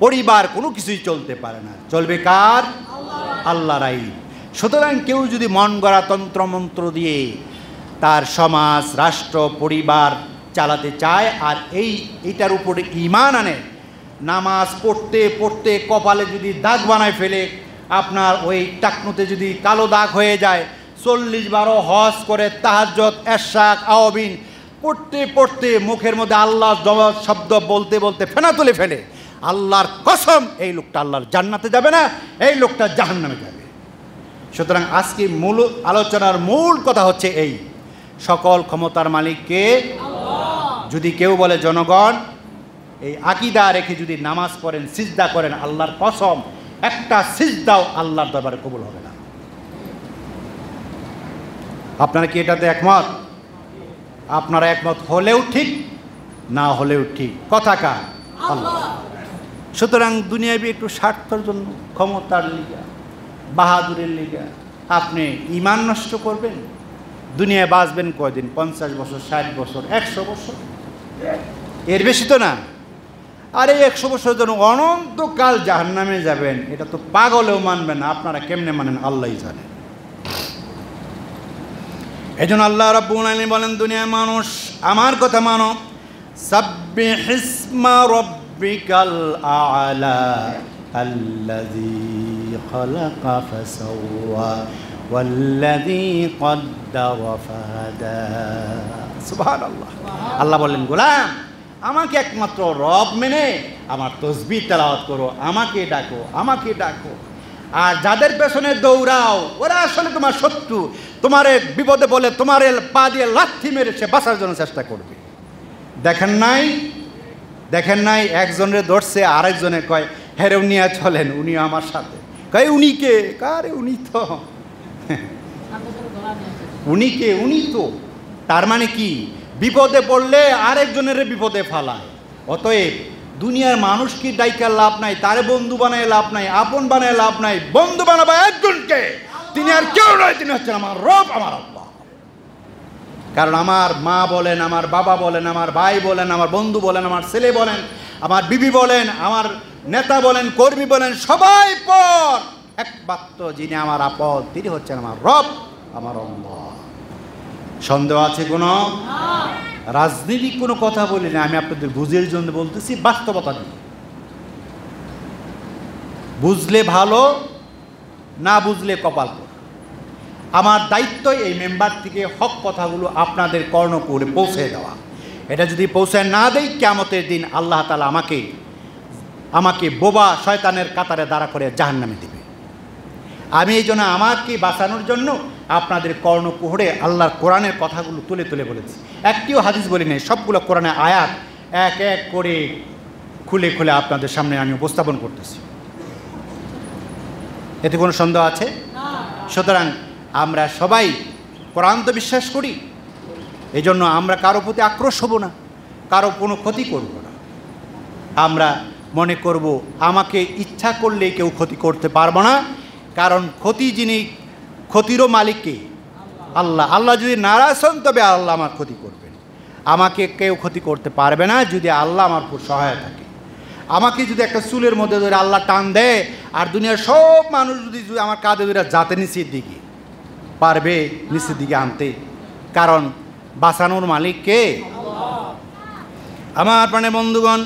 পরিবার কোনো কিছুই চলতে পারে না। চলবে কার? আল্লাহর আইন। সুতরাং কেউ যদি মন গড়া তন্ত্রমন্ত্র দিয়ে তার সমাজ, রাষ্ট্র, পরিবার চালাতে চায় আর এইটার উপরে ঈমান আনে, নামাজ পড়তে পড়তে কপালে যদি দাগ বানায় ফেলে, আপনার ওই টাকনুতে যদি কালো দাগ হয়ে যায়, 40 হজ করে তাহাজ্জুদ, এশরাক, আওয়াবিন পড়তে পড়তে মুখের মধ্যে আল্লাহ শব্দ বলতে বলতে ফেনা তুলে ফেলে, আল্লাহর কসম এই লোকটা আল্লাহর জান্নাতে যাবে না, এই লোকটা জাহান্নামে যাবে। সুতরাং আজকে মূল আলোচনার মূল কথা হচ্ছে এই, সকল ক্ষমতার মালিক কে? যদি কেউ বলে জনগণ এই আকীদা রেখে যদি নামাজ পড়েন, সিজদা করেন, আল্লাহর কসম একটা সিজদাও আল্লাহর দরবারে কবুল হবে না। আপনারা কি এটাতে একমত? আপনারা একমত হলেও ঠিক, না হলেও ঠিক, কথা কার? আল্লাহ। সুতরাং দুনিয়াবি একটু স্বার্থের জন্য, ক্ষমতার লিগা, বাহাদুরের লিগা আপনি ঈমান নষ্ট করবেন? দুনিয়ায় বাঁচবেন কয়দিন? 50 বছর, 60 বছর, 100 বছর, এর বেশি তো না। আর এই 100 বছরের জন্য অনন্তকাল জাহান্নামে যাবেন, এটা তো পাগলেও মানবেন না। আপনারা কেমনে মানেন আল্লাহই জানেন। এজন্য আল্লাহ রাব্বুল আলামিন বলেন, দুনিয়ার মানুষ আমার কথা মানো, সাব্বিহ ইসমা রাব্বিকাল আ'লা আল্লাযী খালাকা ফাসাওয়া ওয়াল্লাযী কদ্দারা ফাহাদা। সুবহানাল্লাহ। আল্লাহ বলেন, গোলাম আমাকে একমাত্র রব মেনে আমার তাসবিহ তেলাওয়াত করো, আমাকে ডাকো, আমাকে ডাকো। আর যাদের পেছনে দৌড়াও ওরা আসলে তোমার শত্রু, তোমার বিপদে বলে তোমার পা দিয়ে লাথি মেরে সে বাঁচার জন্য চেষ্টা করবে। দেখেন নাই একজনের ধরছে, আরেকজনে কয় হেরেও নিয়ে চলেন, উনি আমার সাথে। কয় উনি কে? কারে উনি তো উনি তো। তার মানে কি? বিপদে পড়লে আরেকজনের বিপদে ফালায়। অতএব দুনিয়ার মানুষ কি ডাইকা লাভ নাই, তারে বন্ধু বানায় লাভ নাই, আপন বানায় লাভ নাই। বন্ধু বানাবা একজনকে, তিনি আর কেউ নয়, তিনি হচ্ছেন আমার রব, আমার আল্লাহ। কারণ আমার মা বলেন, আমার বাবা বলেন, আমার ভাই বলেন, আমার বন্ধু বলেন, আমার ছেলে বলেন, আমার বিবি বলেন, আমার নেতা বলেন, কর্মী বলেন, সবাই পর, একমাত্র যিনি আমার আপদ তিনি হচ্ছেন আমার রব, আমার আল্লাহ। সন্দেহ আছে কোনো? রাজনীতিক কোনো কথা বলি না, আমি আপনাদের বুঝের জন্য বলতেছি, বাস্তবতা নেই। বুঝলে ভালো, না বুঝলে কপাল। আমার দায়িত্ব এই মেম্বার থেকে হক কথাগুলো আপনাদের কর্ণকুহরে পৌঁছে দেওয়া। এটা যদি পৌঁছে না দেই, কিয়ামতের দিন আল্লাহ তাআলা আমাকে বোবা শয়তানের কাতারে দাঁড়া করে জাহান্নামে দেবে। আমি এই জন্য আমাকে বাঁচানোর জন্য আপনাদের কর্ণকুহরে আল্লাহর কোরআনের কথাগুলো তুলে তুলে বলেছি। একটিও হাদিস বলি নাই, সবগুলো কোরআনের আয়াত এক এক করে খুলে খুলে আপনাদের সামনে আমি উপস্থাপন করতেছি। এতে কোনো সন্দেহ আছে? সুতরাং আমরা সবাই কোরআন তো বিশ্বাস করি, এই জন্য আমরা কারো প্রতি আক্রোশ হব না, কারো কোনো ক্ষতি করব না। আমরা মনে করব আমাকে ইচ্ছা করলে কেউ ক্ষতি করতে পারবো না, কারণ ক্ষতিরও মালিক কে? আল্লাহ। আল্লাহ যদি নারাজ হন তবে আল্লাহ আমার ক্ষতি করবেন। আমাকে কেউ ক্ষতি করতে পারবে না যদি আল্লাহ আমার উপর সহায় থাকে। আমাকে যদি একটা চুলের মধ্যে ধরে আল্লাহ টান দেয় আর দুনিয়ার সব মানুষ যদি আমার কাঁধে ধরে যাতে নিচের দিকে পারবে নিচের দিকে আনতে, কারণ বাঁচানোর মালিক কে? আমার প্রাণের বন্ধুগণ,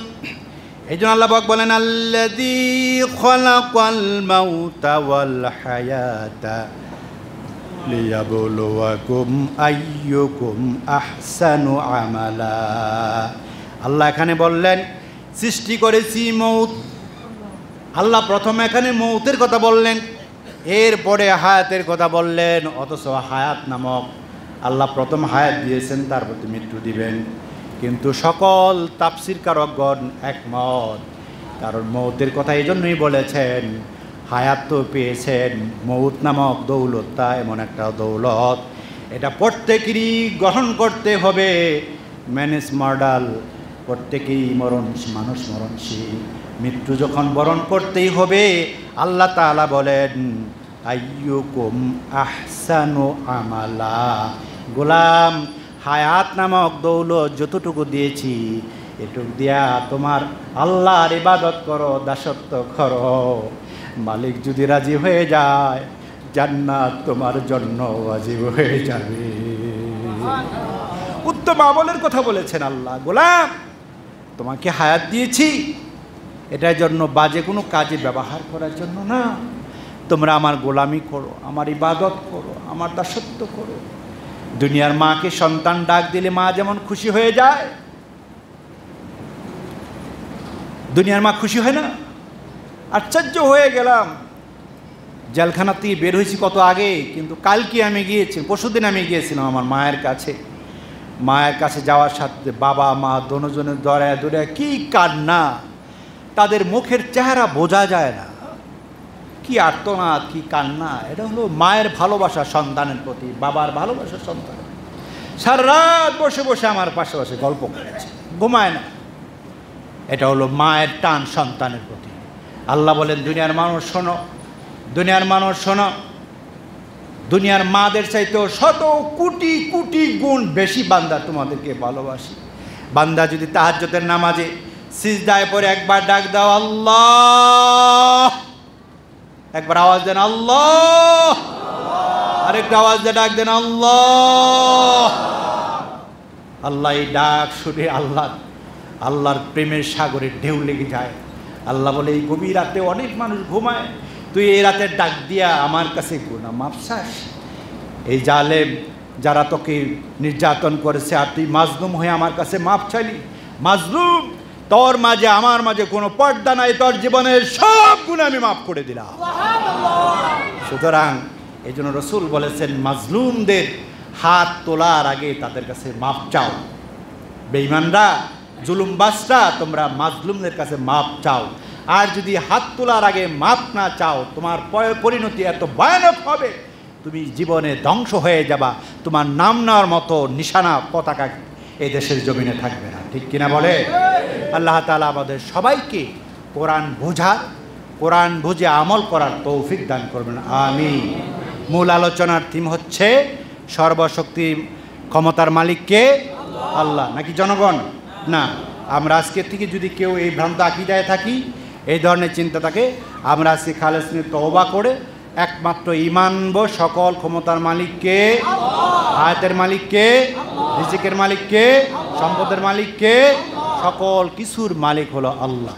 এই জন্য আল্লাহ পাক বলেন, আল্লাযী খালাকাল মাউতা ওয়াল হায়াতা লিয়াবলুয়াকুম আইয়ুকুম আহসানু আমালা। আল্লাহ এখানে বললেন সৃষ্টি করেছি মৌত। আল্লাহ প্রথমে এখানে মৌতের কথা বললেন, এরপরে হায়াতের কথা বললেন। অথচ হায়াত নামক আল্লাহ প্রথম হায়াত দিয়েছেন, তারপর মৃত্যু দিবেন। কিন্তু সকল তাফসীরকারকগণ একমত, কারণ মৌতের কথা এই জন্যই বলেছেন, হায়াত তো পেয়েছেন, মৌত নামক দৌলতটা এমন একটা দৌলত, এটা প্রত্যেকেরই গ্রহণ করতে হবে। ম্যান ইজ মর্টাল প্রত্যেকেই মানুষ মরণশীল, মৃত্যু যখন বরণ করতেই হবে, আল্লাহ তাআলা বলেন আইয়ুকুম আহসানু আমালা, গোলাম হায়াত নামক দৌলত যতটুকু দিয়েছি এটুক দিয়া তোমার আল্লাহর ইবাদত করো, দাসত্ব করো। মালিক যদি রাজি হয়ে যায় জান্নাত তোমার জন্য ওয়াজিব হয়ে যাবে। উত্তম আমলের কথা বলেছেন আল্লাহ। গোলাম তোমাকে হায়াত দিয়েছি এটার জন্য বাজে কোনো কাজে ব্যবহার করার জন্য না, তোমরা আমার গোলামি করো, আমার ইবাদত করো, আমার দাসত্ব করো। দুনিয়ার মাকে সন্তান ডাক দিলে মা যেমন খুশি হয়ে যায়, দুনিয়ার মা খুশি হয় না? আশ্চর্য হয়ে গেলাম, জেলখানা থেকে বের হয়েছি কত আগে, কিন্তু কালকে আমি গিয়েছি, পরশুদিন আমি গিয়েছিলাম আমার মায়ের কাছে। মায়ের কাছে যাওয়ার সাথে বাবা মা দুজনের দৌড়ায় দৌড়ায় কি কান্না, তাদের মুখের চেহারা বোঝা যায় না, কি আর্তনাদ, কি কান্না। এটা হলো মায়ের ভালোবাসা সন্তানের প্রতি, বাবার ভালোবাসা সন্তান। সারা রাত বসে বসে আমার পাশে বসে গল্প করেছে, ঘুমায় না। এটা হলো মায়ের টান সন্তানের প্রতি। আল্লাহ বলেন দুনিয়ার মানুষ শোনো, দুনিয়ার মানুষ শোনো, দুনিয়ার মাদের চাইতেও শত কোটি কোটি গুণ বেশি বান্দা তোমাদেরকে ভালোবাসি। বান্দা যদি তাহাজ্জুদের নামাজে সিজদায় পড়ে একবার ডাক দাও আল্লাহ, একবার আওয়াজ দেন আল্লাহ, আরেকটা আওয়াজ দিয়ে ডাক দেন আল্লাহ। আল্লাহ এই ডাক শুনে আল্লাহর প্রেমের সাগরে ঢেউ লেগে যায়। আল্লাহ বলে এই গভীর রাতে অনেক মানুষ ঘুমায়, তুই এই রাতের ডাক দিয়া আমার কাছে গুনাহ মাফ চাস। এই জালেম যারা তোকে নির্যাতন করেছে আর তুই মাজলুম হয়ে আমার কাছে মাফ চাইলি, মাজলুম তোর মাঝে আমার মাঝে কোনো পর্দা নাই, তোর জীবনের সব গুনাহ আমি মাফ করে দিলাম। সুতরাং এই জন্য রসুল বলেছেন মাজলুমদের হাত তোলার আগে তাদের কাছে মাফ চাও। বেঈমানরা, জুলুমবাজরা, তোমরা মাজলুমদের কাছে মাফ চাও। আর যদি হাত তোলার আগে মাফ না চাও, তোমার পরিণতি এত ভয়ানক হবে, তুমি জীবনে ধ্বংস হয়ে যাবা, তোমার নাম নেওয়ার মতো নিশানা পতাকা এই দেশের জমিনে থাকবে না। ঠিক কিনা বলে? আল্লাহ তাআলা আমাদের সবাইকে কোরআন বোঝার, কোরআন বুঝে আমল করার তৌফিক দান করবেন, আমিন। মূল আলোচনার থিম হচ্ছে সর্বশক্তি ক্ষমতার মালিককে আল্লাহ নাকি জনগণ? না, আমরা আজকের থেকে যদি কেউ এই ভ্রান্ত আকীদায় থাকি, এই ধরনের চিন্তা থাকে, আমরা আজকে খালেস নিয়ে তওবা করে একমাত্র ঈমান আনবো সকল ক্ষমতার মালিককে, আয়াতের মালিককে, রিজিকের মালিককে, সম্পদের মালিককে, সকল কিছুর মালিক হলো আল্লাহ।